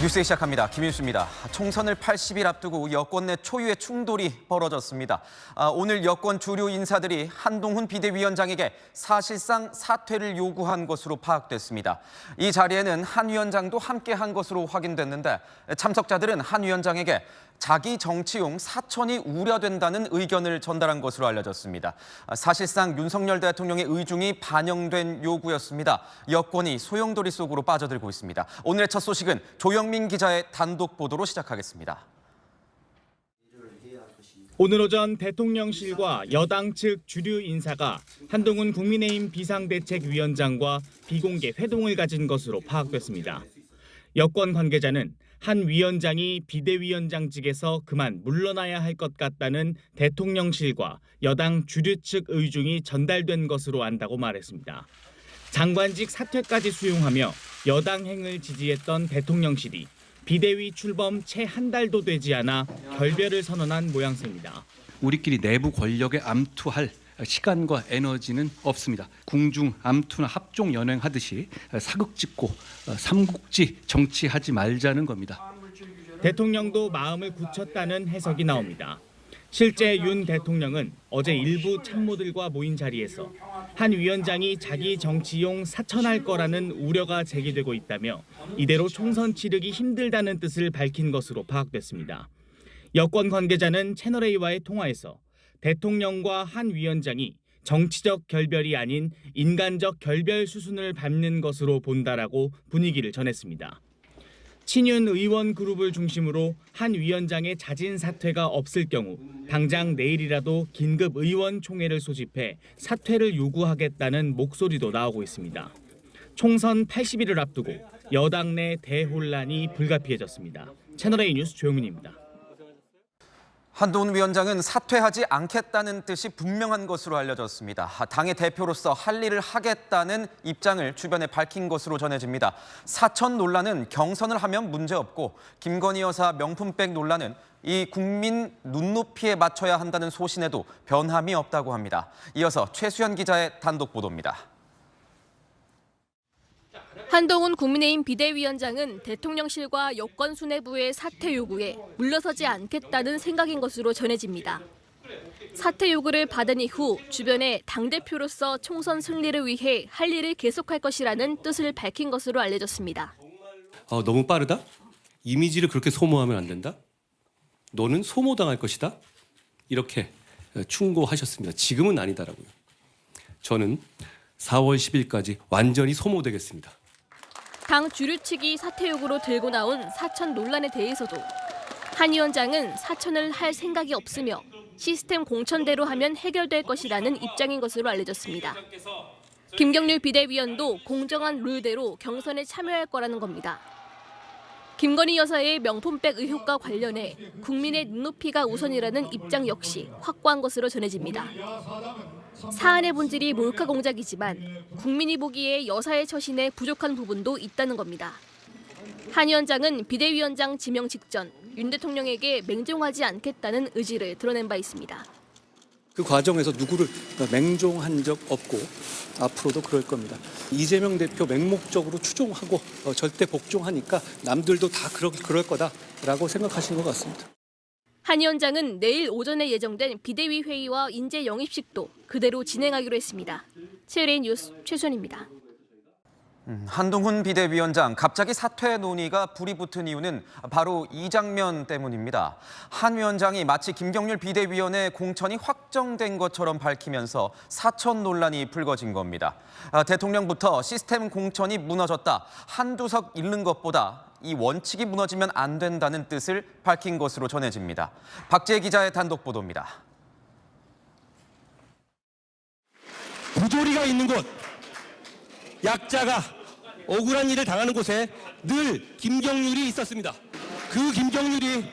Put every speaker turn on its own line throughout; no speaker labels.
뉴스 시작합니다. 김윤수입니다. 총선을 80일 앞두고 여권 내 초유의 충돌이 벌어졌습니다. 오늘 여권 주류 인사들이 한동훈 비대위원장에게 사실상 사퇴를 요구한 것으로 파악됐습니다. 이 자리에는 한 위원장도 함께한 것으로 확인됐는데 참석자들은 한 위원장에게 자기 정치용 사천이 우려된다는 의견을 전달한 것으로 알려졌습니다. 사실상 윤석열 대통령의 의중이 반영된 요구였습니다. 여권이 소용돌이 속으로 빠져들고 있습니다. 오늘의 첫 소식은 조영민 기자의 단독 보도로 시작하겠습니다.
오늘 오전 대통령실과 여당 측 주류 인사가 한동훈 국민의힘 비상대책위원장과 비공개 회동을 가진 것으로 파악됐습니다. 여권 관계자는 한 위원장이 비대위원장직에서 그만 물러나야 할 것 같다는 대통령실과 여당 주류 측 의중이 전달된 것으로 안다고 말했습니다. 장관직 사퇴까지 수용하며 여당 행을 지지했던 대통령실이 비대위 출범 채 한 달도 되지 않아 결별을 선언한 모양새입니다.
우리끼리 내부 권력에 암투할 시간과 에너지는 없습니다. 궁중 암투나 합종 연행하듯이 사극짓고 삼국지 정치하지 말자는 겁니다.
대통령도 마음을 굳혔다는 해석이 나옵니다. 실제 윤 대통령은 어제 일부 참모들과 모인 자리에서 한 위원장이 자기 정치용 사천할 거라는 우려가 제기되고 있다며 이대로 총선 치르기 힘들다는 뜻을 밝힌 것으로 파악됐습니다. 여권 관계자는 채널A와의 통화에서 대통령과 한 위원장이 정치적 결별이 아닌 인간적 결별 수순을 밟는 것으로 본다라고 분위기를 전했습니다. 친윤 의원 그룹을 중심으로 한 위원장의 자진 사퇴가 없을 경우 당장 내일이라도 긴급 의원총회를 소집해 사퇴를 요구하겠다는 목소리도 나오고 있습니다. 총선 80일을 앞두고 여당 내 대혼란이 불가피해졌습니다. 채널A 뉴스 조영민입니다.
한동훈 위원장은 사퇴하지 않겠다는 뜻이 분명한 것으로 알려졌습니다. 당의 대표로서 할 일을 하겠다는 입장을 주변에 밝힌 것으로 전해집니다. 사천 논란은 경선을 하면 문제없고 김건희 여사 명품백 논란은 이 국민 눈높이에 맞춰야 한다는 소신에도 변함이 없다고 합니다. 이어서 최수연 기자의 단독 보도입니다.
한동훈 국민의힘 비대위원장은 대통령실과 여권 수뇌부의 사퇴 요구에 물러서지 않겠다는 생각인 것으로 전해집니다. 사퇴 요구를 받은 이후 주변에 당대표로서 총선 승리를 위해 할 일을 계속할 것이라는 뜻을 밝힌 것으로 알려졌습니다.
너무 빠르다? 이미지를 그렇게 소모하면 안 된다? 너는 소모당할 것이다? 이렇게 충고하셨습니다. 지금은 아니다라고요. 저는 4월 10일까지 완전히 소모되겠습니다.
당 주류 측이 사퇴 요구로 들고 나온 사천 논란에 대해서도 한 위원장은 사천을 할 생각이 없으며 시스템 공천대로 하면 해결될 것이라는 입장인 것으로 알려졌습니다. 김경률 비대위원도 공정한 룰대로 경선에 참여할 거라는 겁니다. 김건희 여사의 명품백 의혹과 관련해 국민의 눈높이가 우선이라는 입장 역시 확고한 것으로 전해집니다. 사안의 본질이 몰카 공작이지만 국민이 보기에 여사의 처신에 부족한 부분도 있다는 겁니다. 한 위원장은 비대위원장 지명 직전 윤 대통령에게 맹종하지 않겠다는 의지를 드러낸 바 있습니다.
그 과정에서 누구를 맹종한 적 없고 앞으로도 그럴 겁니다. 이재명 대표 맹목적으로 추종하고 절대 복종하니까 남들도 다 그럴 거다라고 생각하시는 것 같습니다.
한 위원장은 내일 오전에 예정된 비대위 회의와 인재 영입식도 그대로 진행하기로 했습니다. 채널A 뉴스 최수연입니다.
한동훈 비대위원장 갑자기 사퇴 논의가 불이 붙은 이유는 바로 이 장면 때문입니다. 한 위원장이 마치 김경률 비대위원의 공천이 확정된 것처럼 밝히면서 사천 논란이 불거진 겁니다. 대통령부터 시스템 공천이 무너졌다, 한두 석 잃는 것보다 이 원칙이 무너지면 안 된다는 뜻을 밝힌 것으로 전해집니다. 박재희 기자의 단독 보도입니다.
부조리가 있는 곳, 약자가 억울한 일을 당하는 곳에 늘 김경률이 있었습니다. 그 김경률이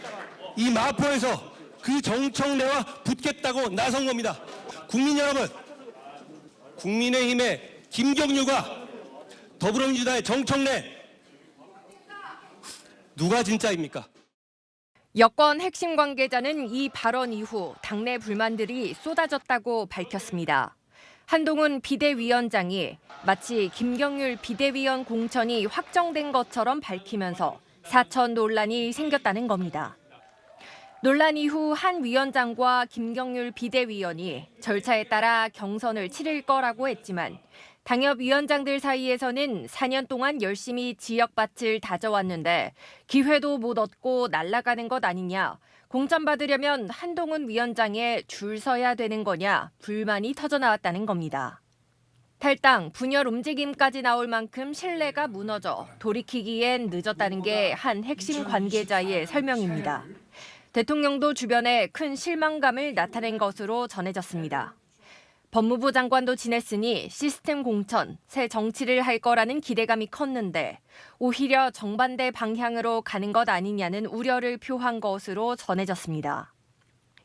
이 마포에서 그 정청래와 붙겠다고 나선 겁니다. 국민 여러분, 국민의힘의 김경률과 더불어민주당의 정청래, 누가 진짜입니까?
여권 핵심 관계자는 이 발언 이후 당내 불만들이 쏟아졌다고 밝혔습니다. 한동훈 비대위원장이 마치 김경률 비대위원 공천이 확정된 것처럼 밝히면서 사천 논란이 생겼다는 겁니다. 논란 이후 한 위원장과 김경률 비대위원이 절차에 따라 경선을 치를 거라고 했지만 당협 위원장들 사이에서는 4년 동안 열심히 지역밭을 다져왔는데 기회도 못 얻고 날아가는 것 아니냐, 공천받으려면 한동훈 위원장에 줄 서야 되는 거냐 불만이 터져나왔다는 겁니다. 탈당, 분열 움직임까지 나올 만큼 신뢰가 무너져 돌이키기엔 늦었다는 게 한 핵심 관계자의 설명입니다. 대통령도 주변에 큰 실망감을 나타낸 것으로 전해졌습니다. 법무부 장관도 지냈으니 시스템 공천, 새 정치를 할 거라는 기대감이 컸는데 오히려 정반대 방향으로 가는 것 아니냐는 우려를 표한 것으로 전해졌습니다.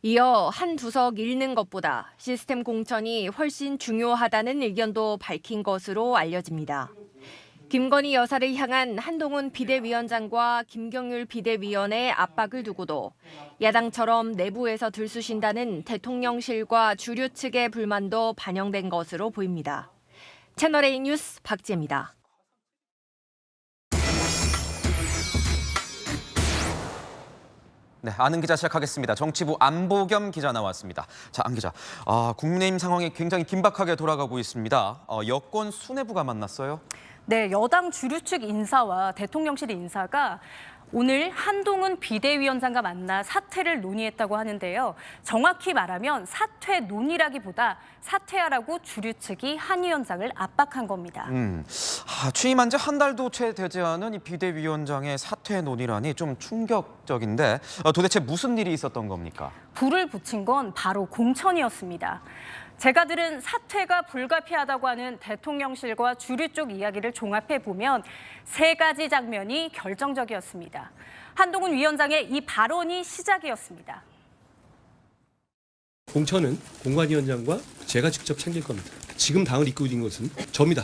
이어 한두석 잃는 것보다 시스템 공천이 훨씬 중요하다는 의견도 밝힌 것으로 알려집니다. 김건희 여사를 향한 한동훈 비대위원장과 김경률 비대위원의 압박을 두고도 야당처럼 내부에서 들쑤신다는 대통령실과 주류 측의 불만도 반영된 것으로 보입니다. 채널A 뉴스 박지혜입니다.
네, 아는 기자 시작하겠습니다. 정치부 안보겸 기자 나왔습니다. 자, 안 기자, 국민의힘 상황이 굉장히 긴박하게 돌아가고 있습니다. 여권 수뇌부가 만났어요?
네, 여당 주류 측 인사와 대통령실 인사가 오늘 한동훈 비대위원장과 만나 사퇴를 논의했다고 하는데요. 정확히 말하면 사퇴 논의라기보다 사퇴하라고 주류 측이 한 위원장을 압박한 겁니다.
취임한 지 한 달도 채 되지 않은 이 비대위원장의 사퇴 논의라니 좀 충격적인데 도대체 무슨 일이 있었던 겁니까?
불을 붙인 건 바로 공천이었습니다. 제가 들은 사퇴가 불가피하다고 하는 대통령실과 주류 쪽 이야기를 종합해 보면 세 가지 장면이 결정적이었습니다. 한동훈 위원장의 이 발언이 시작이었습니다.
공천은 공관위원장과 제가 직접 챙길 겁니다. 지금 당을 이끌고 있는 것은 저입니다.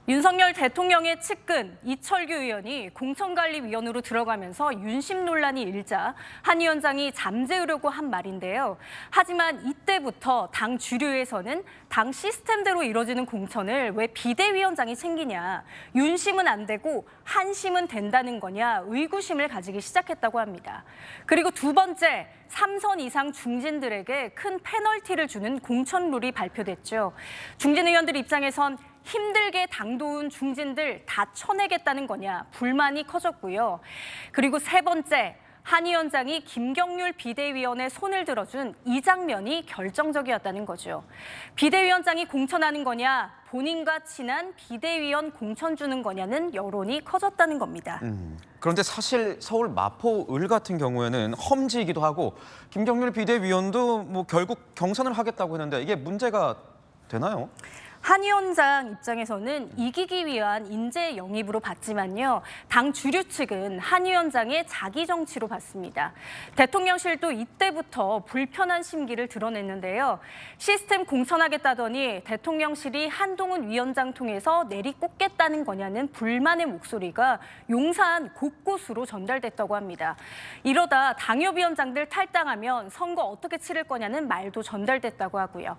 윤석열 대통령의 측근 이철규 의원이 공천관리위원으로 들어가면서 윤심 논란이 일자 한 위원장이 잠재우려고 한 말인데요. 하지만 이때부터 당 주류에서는 당 시스템대로 이뤄지는 공천을 왜 비대위원장이 챙기냐, 윤심은 안 되고 한심은 된다는 거냐 의구심을 가지기 시작했다고 합니다. 그리고 두 번째, 3선 이상 중진들에게 큰 페널티를 주는 공천룰이 발표됐죠. 중진 의원들 입장에선 힘들게 당 도운 중진들 다 쳐내겠다는 거냐 불만이 커졌고요. 그리고 세 번째, 한 위원장이 김경률 비대위원의 손을 들어준 이 장면이 결정적이었다는 거죠. 비대위원장이 공천하는 거냐, 본인과 친한 비대위원 공천 주는 거냐는 여론이 커졌다는 겁니다.
그런데 사실 서울 마포을 같은 경우에는 험지이기도 하고 김경률 비대위원도 뭐 결국 경선을 하겠다고 했는데 이게 문제가 되나요?
한 위원장 입장에서는 이기기 위한 인재 영입으로 봤지만요. 당 주류 측은 한 위원장의 자기 정치로 봤습니다. 대통령실도 이때부터 불편한 심기를 드러냈는데요. 시스템 공천하겠다더니 대통령실이 한동훈 위원장 통해서 내리꽂겠다는 거냐는 불만의 목소리가 용산 곳곳으로 전달됐다고 합니다. 이러다 당협위원장들 탈당하면 선거 어떻게 치를 거냐는 말도 전달됐다고 하고요.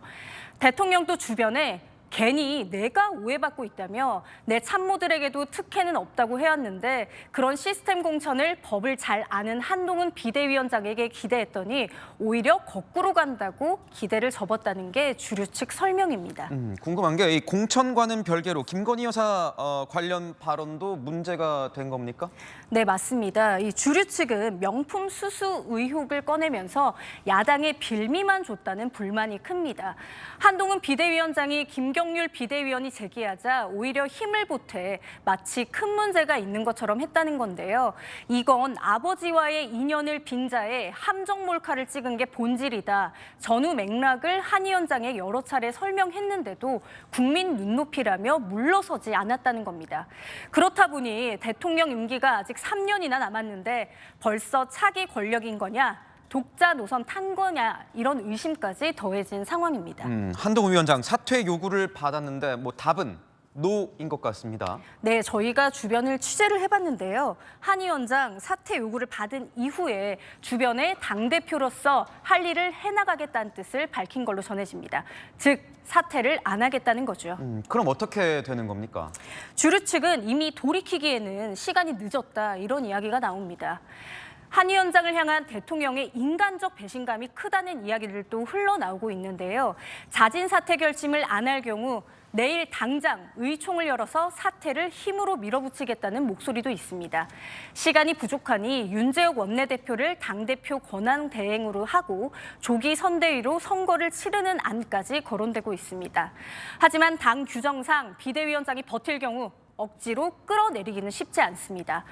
대통령도 주변에 괜히 내가 오해받고 있다며 내 참모들에게도 특혜는 없다고 해왔는데 그런 시스템 공천을 법을 잘 아는 한동훈 비대위원장에게 기대했더니 오히려 거꾸로 간다고 기대를 접었다는 게 주류 측 설명입니다.
궁금한 게 이 공천과는 별개로 김건희 여사 관련 발언도 문제가 된 겁니까?
네, 맞습니다. 이 주류 측은 명품 수수 의혹을 꺼내면서 야당에 빌미만 줬다는 불만이 큽니다. 한동훈 비대위원장이 김경률 비대위원이 제기하자 오히려 힘을 보태 마치 큰 문제가 있는 것처럼 했다는 건데요. 이건 아버지와의 인연을 빈자에 함정 몰카를 찍은 게 본질이다. 전후 맥락을 한 위원장에 여러 차례 설명했는데도 국민 눈높이라며 물러서지 않았다는 겁니다. 그렇다 보니 대통령 임기가 아직 3년이나 남았는데 벌써 차기 권력인 거냐? 독자 노선 탄 거냐 이런 의심까지 더해진 상황입니다.
한동훈 위원장 사퇴 요구를 받았는데 뭐 답은 노인 것 같습니다.
네, 저희가 주변을 취재를 해봤는데요. 한 위원장 사퇴 요구를 받은 이후에 주변에 당대표로서 할 일을 해나가겠다는 뜻을 밝힌 걸로 전해집니다. 즉, 사퇴를 안 하겠다는 거죠.
그럼 어떻게 되는 겁니까?
주류 측은 이미 돌이키기에는 시간이 늦었다, 이런 이야기가 나옵니다. 한 위원장을 향한 대통령의 인간적 배신감이 크다는 이야기들도 흘러나오고 있는데요. 자진 사퇴 결심을 안 할 경우 내일 당장 의총을 열어서 사퇴를 힘으로 밀어붙이겠다는 목소리도 있습니다. 시간이 부족하니 윤재욱 원내대표를 당대표 권한 대행으로 하고 조기 선대위로 선거를 치르는 안까지 거론되고 있습니다. 하지만 당 규정상 비대위원장이 버틸 경우 억지로 끌어내리기는 쉽지 않습니다.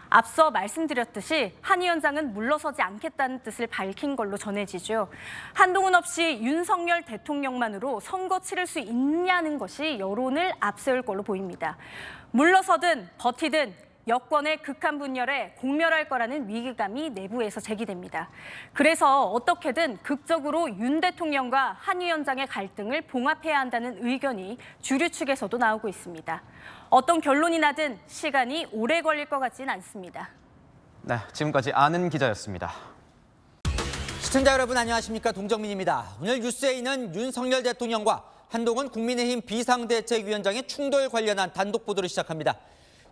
앞서 말씀드렸듯이 한 위원장은 물러서지 않겠다는 뜻을 밝힌 걸로 전해지죠. 한동훈 없이 윤석열 대통령만으로 선거 치를 수 있냐는 것이 여론을 앞세울 걸로 보입니다. 물러서든 버티든 여권의 극한 분열에 공멸할 거라는 위기감이 내부에서 제기됩니다. 그래서 어떻게든 극적으로 윤 대통령과 한 위원장의 갈등을 봉합해야 한다는 의견이 주류 측에서도 나오고 있습니다. 어떤 결론이 나든 시간이 오래 걸릴 것 같지는 않습니다.
네, 지금까지 아는 기자였습니다.
시청자 여러분 안녕하십니까, 동정민입니다. 오늘 뉴스에이는 윤석열 대통령과 한동훈 국민의힘 비상대책위원장의 충돌 관련한 단독 보도를 시작합니다.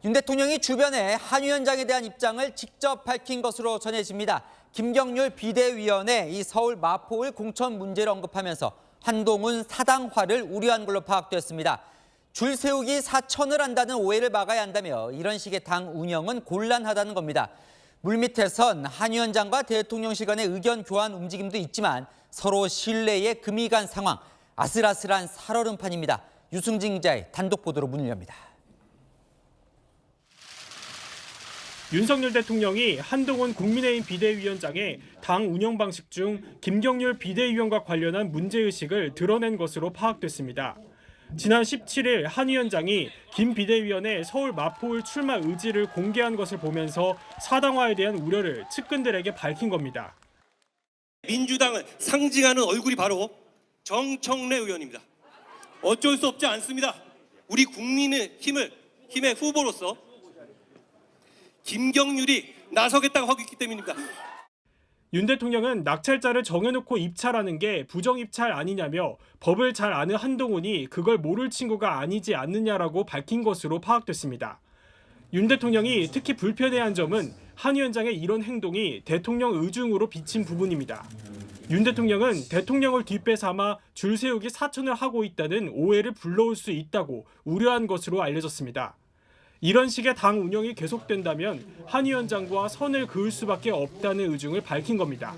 윤 대통령이 주변에 한 위원장에 대한 입장을 직접 밝힌 것으로 전해집니다. 김경률 비대위원회 이 서울 마포을 공천 문제를 언급하면서 한동훈 사당화를 우려한 걸로 파악됐습니다. 줄 세우기 사천을 한다는 오해를 막아야 한다며 이런 식의 당 운영은 곤란하다는 겁니다. 물밑에선 한 위원장과 대통령실 간의 의견 교환 움직임도 있지만 서로 신뢰에 금이 간 상황, 아슬아슬한 살얼음판입니다. 유승진 기자의 단독 보도로 문을 엽니다.
윤석열 대통령이 한동훈 국민의힘 비대위원장의 당 운영 방식 중 김경률 비대위원과 관련한 문제의식을 드러낸 것으로 파악됐습니다. 지난 17일 한 위원장이 김 비대위원의 서울 마포을 출마 의지를 공개한 것을 보면서 사당화에 대한 우려를 측근들에게 밝힌 겁니다.
민주당을 상징하는 얼굴이 바로 정청래 의원입니다. 어쩔 수 없지 않습니다. 우리 국민의힘의 후보로서 김경률이 나서겠다고 하고 있기 때문입니다.
윤 대통령은 낙찰자를 정해놓고 입찰하는 게 부정입찰 아니냐며 법을 잘 아는 한동훈이 그걸 모를 친구가 아니지 않느냐라고 밝힌 것으로 파악됐습니다. 윤 대통령이 특히 불편해한 점은 한 위원장의 이런 행동이 대통령 의중으로 비친 부분입니다. 윤 대통령은 대통령을 뒷배 삼아 줄 세우기 사천을 하고 있다는 오해를 불러올 수 있다고 우려한 것으로 알려졌습니다. 이런 식의 당 운영이 계속된다면 한 위원장과 선을 그을 수밖에 없다는 의중을 밝힌 겁니다.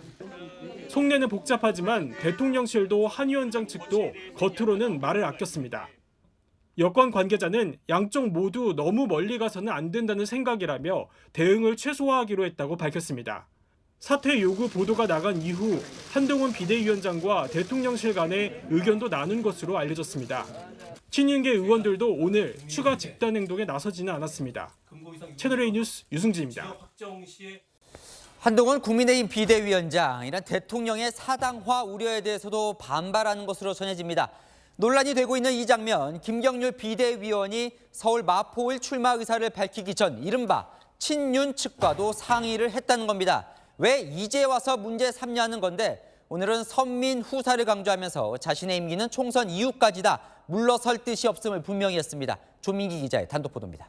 속내는 복잡하지만 대통령실도 한 위원장 측도 겉으로는 말을 아꼈습니다. 여권 관계자는 양쪽 모두 너무 멀리 가서는 안 된다는 생각이라며 대응을 최소화하기로 했다고 밝혔습니다. 사퇴 요구 보도가 나간 이후 한동훈 비대위원장과 대통령실 간의 의견도 나눈 것으로 알려졌습니다. 친윤계 의원들도 오늘 추가 집단 행동에 나서지는 않았습니다. 채널A 뉴스 유승진입니다.
한동훈 국민의힘 비대위원장, 이런 대통령의 사당화 우려에 대해서도 반발하는 것으로 전해집니다. 논란이 되고 있는 이 장면, 김경률 비대위원이 서울 마포을 출마 의사를 밝히기 전 이른바 친윤 측과도 상의를 했다는 겁니다. 왜 이제 와서 문제 삼냐는 건데 오늘은 선민 후사를 강조하면서 자신의 임기는 총선 이후까지다, 물러설 뜻이 없음을 분명히 했습니다. 조민기 기자의 단독 보도입니다.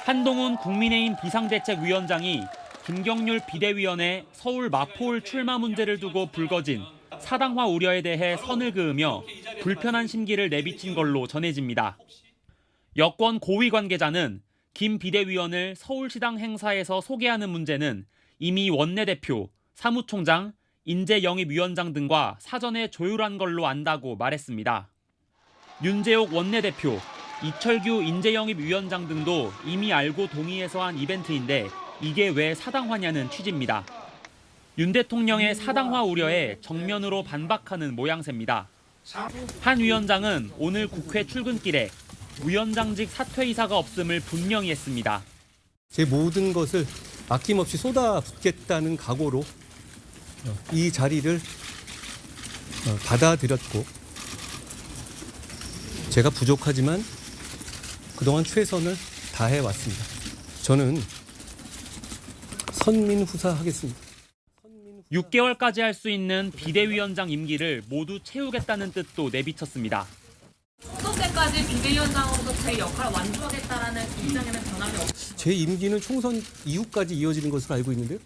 한동훈 국민의힘 비상대책위원장이 김경률 비대위원의 서울 마포을 출마 문제를 두고 불거진 사당화 우려에 대해 선을 그으며 불편한 심기를 내비친 걸로 전해집니다. 여권 고위 관계자는 김 비대위원을 서울시당 행사에서 소개하는 문제는 이미 원내대표, 사무총장, 인재영입위원장 등과 사전에 조율한 걸로 안다고 말했습니다. 윤재욱 원내대표, 이철규 인재영입위원장 등도 이미 알고 동의해서 한 이벤트인데 이게 왜 사당화냐는 취지입니다. 윤 대통령의 사당화 우려에 정면으로 반박하는 모양새입니다. 한 위원장은 오늘 국회 출근길에 위원장직 사퇴 의사가 없음을 분명히 했습니다.
제 모든 것을 아낌없이 쏟아붓겠다는 각오로 이 자리를 받아들였고 제가 부족하지만 그동안 최선을 다해 왔습니다. 저는 선민후사하겠습니다.
6개월까지 할 수 있는 비대위원장 임기를 모두 채우겠다는 뜻도 내비쳤습니다.
어떤 때까지 비대위원장으로서 제 역할을 완수하겠다라는 입장에는 변함이 없습니다.
제 임기는 총선 이후까지 이어지는 것으로 알고 있는데요.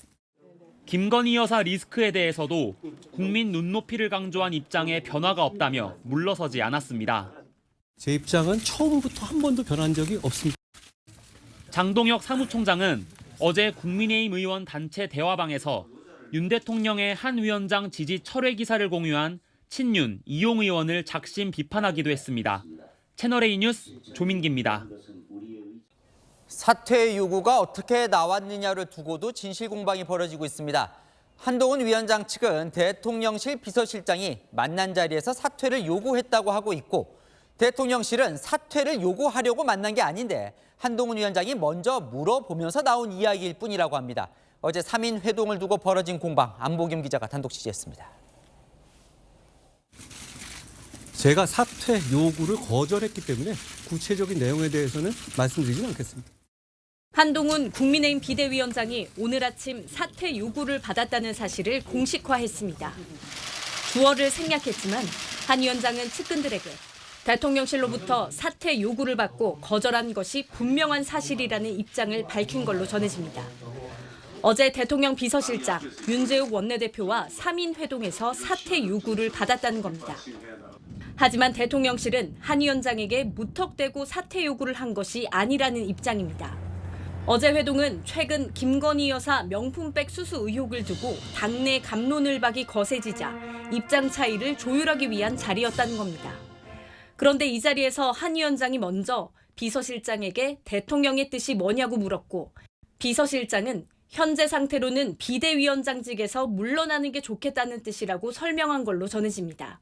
김건희 여사 리스크에 대해서도 국민 눈높이를 강조한 입장에 변화가 없다며 물러서지 않았습니다.
제 입장은 처음부터 한 번도 변한 적이 없습니다.
장동혁 사무총장은 어제 국민의힘 의원 단체 대화방에서 윤 대통령의 한 위원장 지지 철회 기사를 공유한 친윤 이용 의원을 작심 비판하기도 했습니다. 채널A 뉴스 조민기입니다.
사퇴 요구가 어떻게 나왔느냐를 두고도 진실 공방이 벌어지고 있습니다. 한동훈 위원장 측은 대통령실 비서실장이 만난 자리에서 사퇴를 요구했다고 하고 있고, 대통령실은 사퇴를 요구하려고 만난 게 아닌데 한동훈 위원장이 먼저 물어보면서 나온 이야기일 뿐이라고 합니다. 어제 3인 회동을 두고 벌어진 공방, 안보겸 기자가 단독 취재했습니다.
제가 사퇴 요구를 거절했기 때문에 구체적인 내용에 대해서는 말씀드리진 않겠습니다.
한동훈 국민의힘 비대위원장이 오늘 아침 사퇴 요구를 받았다는 사실을 공식화했습니다. 주어를 생략했지만 한 위원장은 측근들에게 대통령실로부터 사퇴 요구를 받고 거절한 것이 분명한 사실이라는 입장을 밝힌 걸로 전해집니다. 어제 대통령 비서실장 윤재욱 원내대표와 3인 회동에서 사퇴 요구를 받았다는 겁니다. 하지만 대통령실은 한 위원장에게 무턱대고 사퇴 요구를 한 것이 아니라는 입장입니다. 어제 회동은 최근 김건희 여사 명품백 수수 의혹을 두고 당내 갑론을박이 거세지자 입장 차이를 조율하기 위한 자리였다는 겁니다. 그런데 이 자리에서 한 위원장이 먼저 비서실장에게 대통령의 뜻이 뭐냐고 물었고, 비서실장은 현재 상태로는 비대위원장직에서 물러나는 게 좋겠다는 뜻이라고 설명한 걸로 전해집니다.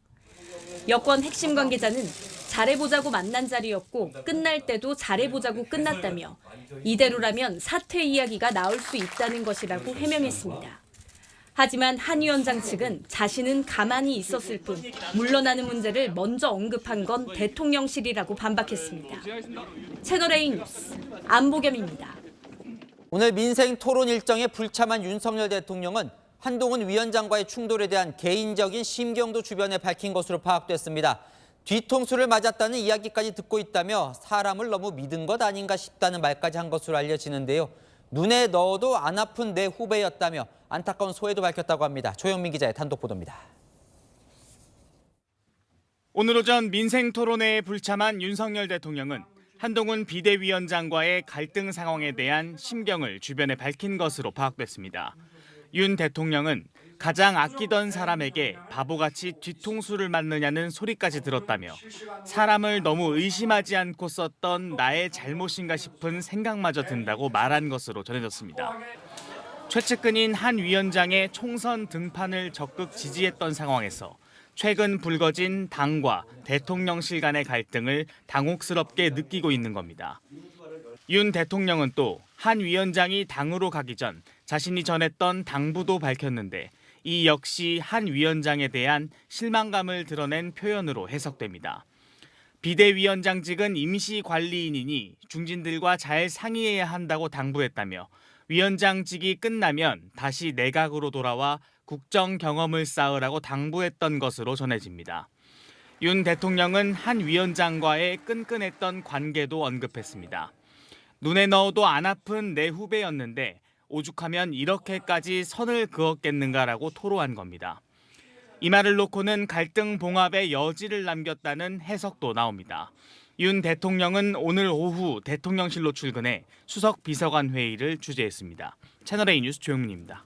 여권 핵심 관계자는 잘해보자고 만난 자리였고 끝날 때도 잘해보자고 끝났다며 이대로라면 사퇴 이야기가 나올 수 있다는 것이라고 해명했습니다. 하지만 한 위원장 측은 자신은 가만히 있었을 뿐 물러나는 문제를 먼저 언급한 건 대통령실이라고 반박했습니다. 채널A 뉴스 안보겸입니다.
오늘 민생 토론 일정에 불참한 윤석열 대통령은 한동훈 위원장과의 충돌에 대한 개인적인 심경도 주변에 밝힌 것으로 파악됐습니다. 뒤통수를 맞았다는 이야기까지 듣고 있다며 사람을 너무 믿은 것 아닌가 싶다는 말까지 한 것으로 알려지는데요. 눈에 넣어도 안 아픈 내 후배였다며 안타까운 소회도 밝혔다고 합니다. 조영민 기자의 단독 보도입니다.
오늘 오전 민생 토론회에 불참한 윤석열 대통령은 한동훈 비대위원장과의 갈등 상황에 대한 심경을 주변에 밝힌 것으로 파악됐습니다. 윤 대통령은 가장 아끼던 사람에게 바보같이 뒤통수를 맞느냐는 소리까지 들었다며 사람을 너무 의심하지 않고 썼던 나의 잘못인가 싶은 생각마저 든다고 말한 것으로 전해졌습니다. 최측근인 한 위원장의 총선 등판을 적극 지지했던 상황에서 최근 불거진 당과 대통령실 간의 갈등을 당혹스럽게 느끼고 있는 겁니다. 윤 대통령은 또 한 위원장이 당으로 가기 전 자신이 전했던 당부도 밝혔는데 이 역시 한 위원장에 대한 실망감을 드러낸 표현으로 해석됩니다. 비대위원장직은 임시관리인이니 중진들과 잘 상의해야 한다고 당부했다며 위원장직이 끝나면 다시 내각으로 돌아와 국정 경험을 쌓으라고 당부했던 것으로 전해집니다. 윤 대통령은 한 위원장과의 끈끈했던 관계도 언급했습니다. 눈에 넣어도 안 아픈 내 후배였는데 오죽하면 이렇게까지 선을 그었겠는가라고 토로한 겁니다. 이 말을 놓고는 갈등 봉합의 여지를 남겼다는 해석도 나옵니다. 윤 대통령은 오늘 오후 대통령실로 출근해 수석 비서관 회의를 주재했습니다. 채널A 뉴스 조영민입니다.